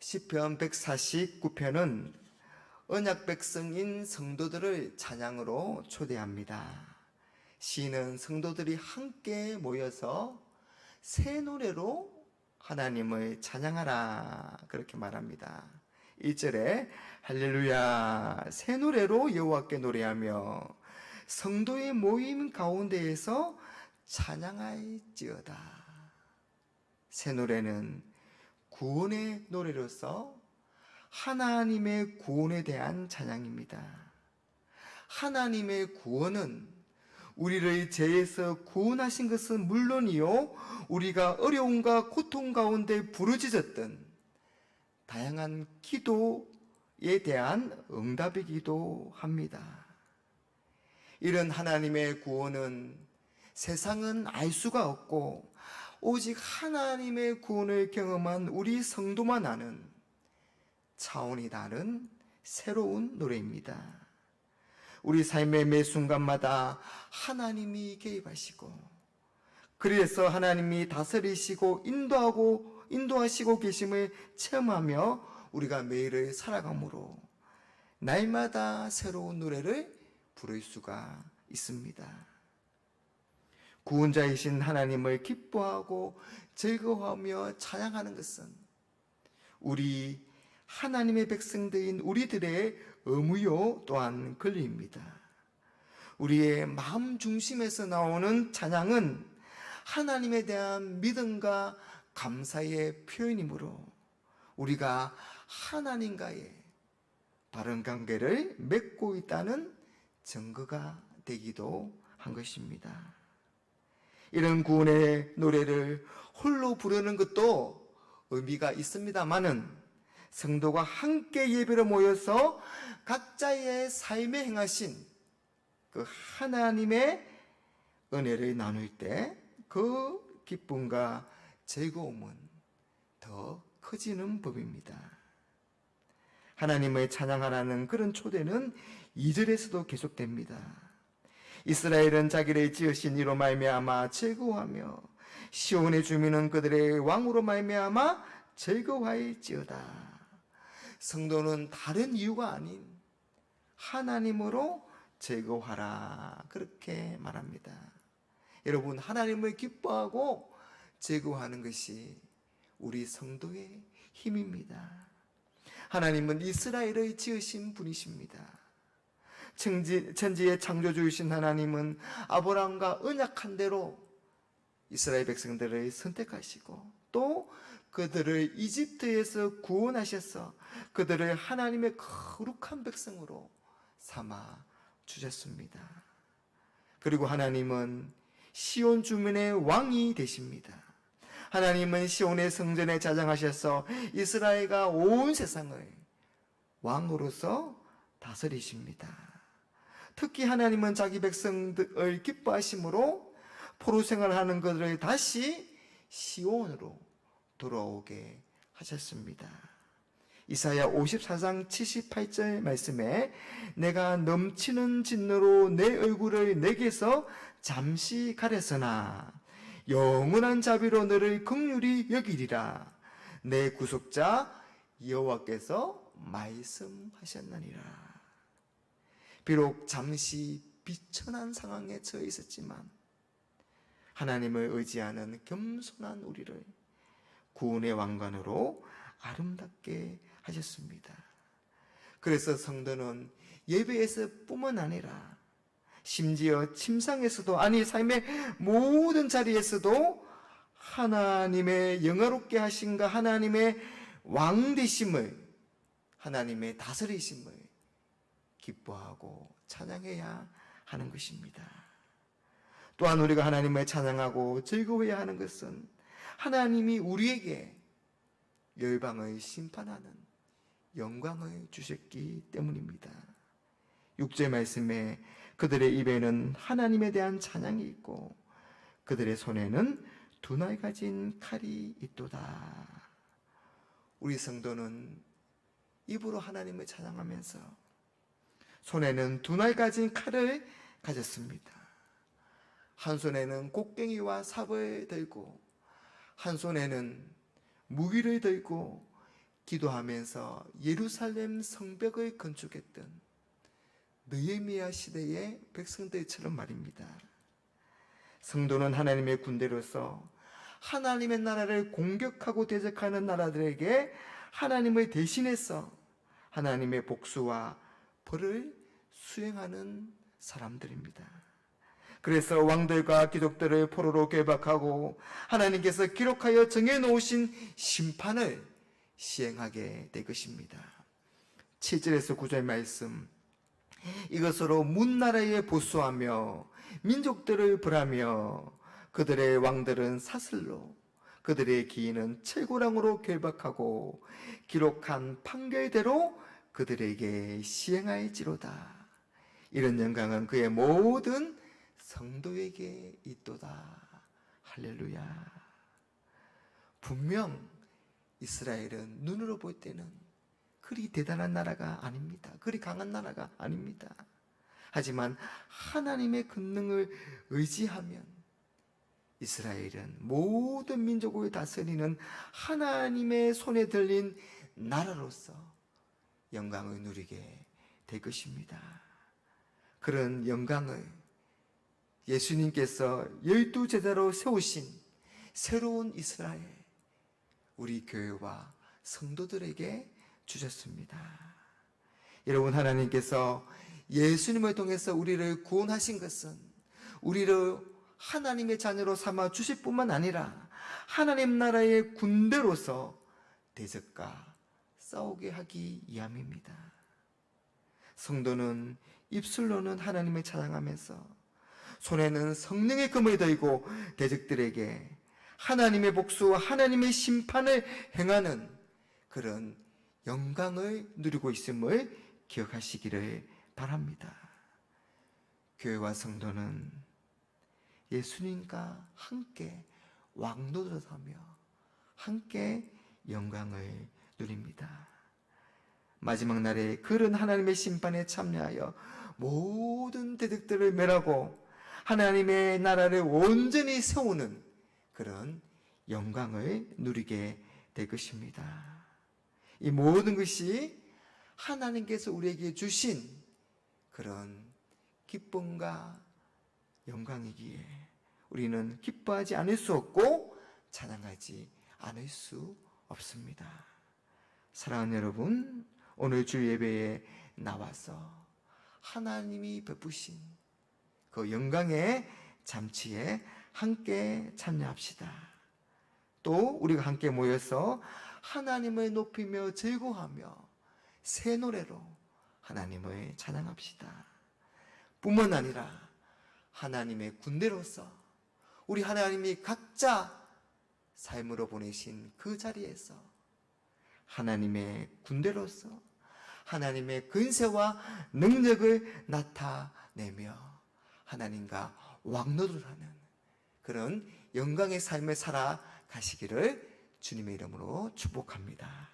시편 149편은 언약 백성인 성도들을 찬양으로 초대합니다. 시인은 성도들이 함께 모여서 새 노래로 하나님을 찬양하라 그렇게 말합니다. 1절에 할렐루야 새 노래로 여호와께 노래하며 성도의 모임 가운데에서 찬양할지어다. 새 노래는 구원의 노래로서 하나님의 구원에 대한 찬양입니다. 하나님의 구원은 우리를 죄에서 구원하신 것은 물론이요, 우리가 어려움과 고통 가운데 부르짖었던 다양한 기도에 대한 응답이기도 합니다. 이런 하나님의 구원은 세상은 알 수가 없고 오직 하나님의 구원을 경험한 우리 성도만 아는 차원이 다른 새로운 노래입니다. 우리 삶의 매 순간마다 하나님이 개입하시고 그래서 하나님이 다스리시고 인도하시고 계심을 체험하며 우리가 매일을 살아가므로 날마다 새로운 노래를 부를 수가 있습니다. 구원자이신 하나님을 기뻐하고 즐거워하며 찬양하는 것은 우리 하나님의 백성들인 우리들의 의무요 또한 권리입니다. 우리의 마음 중심에서 나오는 찬양은 하나님에 대한 믿음과 감사의 표현이므로 우리가 하나님과의 바른 관계를 맺고 있다는 증거가 되기도 한 것입니다. 이런 구원의 노래를 홀로 부르는 것도 의미가 있습니다마는 성도가 함께 예배로 모여서 각자의 삶에 행하신 그 하나님의 은혜를 나눌 때 그 기쁨과 즐거움은 더 커지는 법입니다. 하나님을 찬양하라는 그런 초대는 2절에서도 계속됩니다. 이스라엘은 자기를 지으신 이로 말미암아 즐거워하며 시온의 주민은 그들의 왕으로 말미암아 즐거워할지어다. 성도는 다른 이유가 아닌 하나님으로 즐거워하라 그렇게 말합니다. 여러분, 하나님을 기뻐하고 즐거워하는 것이 우리 성도의 힘입니다. 하나님은 이스라엘을 지으신 분이십니다. 천지의 창조주이신 하나님은 아브라함과 언약한 대로 이스라엘 백성들을 선택하시고 또 그들을 이집트에서 구원하셔서 그들을 하나님의 거룩한 백성으로 삼아 주셨습니다. 그리고 하나님은 시온 주민의 왕이 되십니다. 하나님은 시온의 성전에 자장하셔서 이스라엘과 온 세상을 왕으로서 다스리십니다. 특히 하나님은 자기 백성들을 기뻐하심으로 포로 생활하는 것을 다시 시온으로 돌아오게 하셨습니다. 이사야 54장 78절 말씀에 내가 넘치는 진노로 내 얼굴을 내게서 잠시 가렸으나 영원한 자비로 너를 긍휼히 여기리라. 내 구속자 여호와께서 말씀하셨느니라. 비록 잠시 비천한 상황에 처해 있었지만 하나님을 의지하는 겸손한 우리를 구원의 왕관으로 아름답게 하셨습니다. 그래서 성도는 예배에서 뿐만 아니라 심지어 침상에서도 아니 삶의 모든 자리에서도 하나님의 영화롭게 하신가 하나님의 왕되심을 하나님의 다스리심을 기뻐하고 찬양해야 하는 것입니다. 또한 우리가 하나님을 찬양하고 즐거워해야 하는 것은 하나님이 우리에게 열방을 심판하는 영광을 주셨기 때문입니다. 6절 말씀에 그들의 입에는 하나님에 대한 찬양이 있고 그들의 손에는 두 날 가진 칼이 있도다. 우리 성도는 입으로 하나님을 찬양하면서 손에는 두 날 가진 칼을 가졌습니다. 한 손에는 곡괭이와 삽을 들고 한 손에는 무기를 들고 기도하면서 예루살렘 성벽을 건축했던 느헤미야 시대의 백성들처럼 말입니다. 성도는 하나님의 군대로서 하나님의 나라를 공격하고 대적하는 나라들에게 하나님을 대신해서 하나님의 복수와 벌을 수행하는 사람들입니다. 그래서 왕들과 귀족들을 포로로 괴박하고 하나님께서 기록하여 정해놓으신 심판을 시행하게 될 것입니다. 7절에서 9절 말씀, 이것으로 문나라에 보수하며 민족들을 벌하며 그들의 왕들은 사슬로 그들의 기인은 채고랑으로 결박하고 기록한 판결대로 그들에게 시행할지로다. 이런 영광은 그의 모든 성도에게 있도다. 할렐루야. 분명 이스라엘은 눈으로 볼 때는 그리 대단한 나라가 아닙니다. 그리 강한 나라가 아닙니다. 하지만 하나님의 권능을 의지하면 이스라엘은 모든 민족을 다스리는 하나님의 손에 들린 나라로서 영광을 누리게 될 것입니다. 그런 영광을 예수님께서 12제자로 세우신 새로운 이스라엘, 우리 교회와 성도들에게 주셨습니다. 여러분, 하나님께서 예수님을 통해서 우리를 구원하신 것은 우리를 하나님의 자녀로 삼아 주실 뿐만 아니라 하나님 나라의 군대로서 대적과 싸우게 하기 위함입니다. 성도는 입술로는 하나님을 찬양하면서 손에는 성령의 금을 들고 대적들에게 하나님의 복수와 하나님의 심판을 행하는 그런 영광을 누리고 있음을 기억하시기를 바랍니다. 교회와 성도는 예수님과 함께 왕노릇하며 함께 영광을 누립니다. 마지막 날에 그런 하나님의 심판에 참여하여 모든 대적들을 멸하고 하나님의 나라를 온전히 세우는 그런 영광을 누리게 될 것입니다. 이 모든 것이 하나님께서 우리에게 주신 그런 기쁨과 영광이기에 우리는 기뻐하지 않을 수 없고 찬양하지 않을 수 없습니다. 사랑하는 여러분, 오늘 주 예배에 나와서 하나님이 베푸신 그 영광의 잠치에 함께 참여합시다. 또 우리가 함께 모여서 하나님을 높이며 즐거워하며 새 노래로 하나님을 찬양합시다. 뿐만 아니라 하나님의 군대로서 우리 하나님이 각자 삶으로 보내신 그 자리에서 하나님의 군대로서 하나님의 근세와 능력을 나타내며 하나님과 왕노릇하는 그런 영광의 삶을 살아가시기를 주님의 이름으로 축복합니다.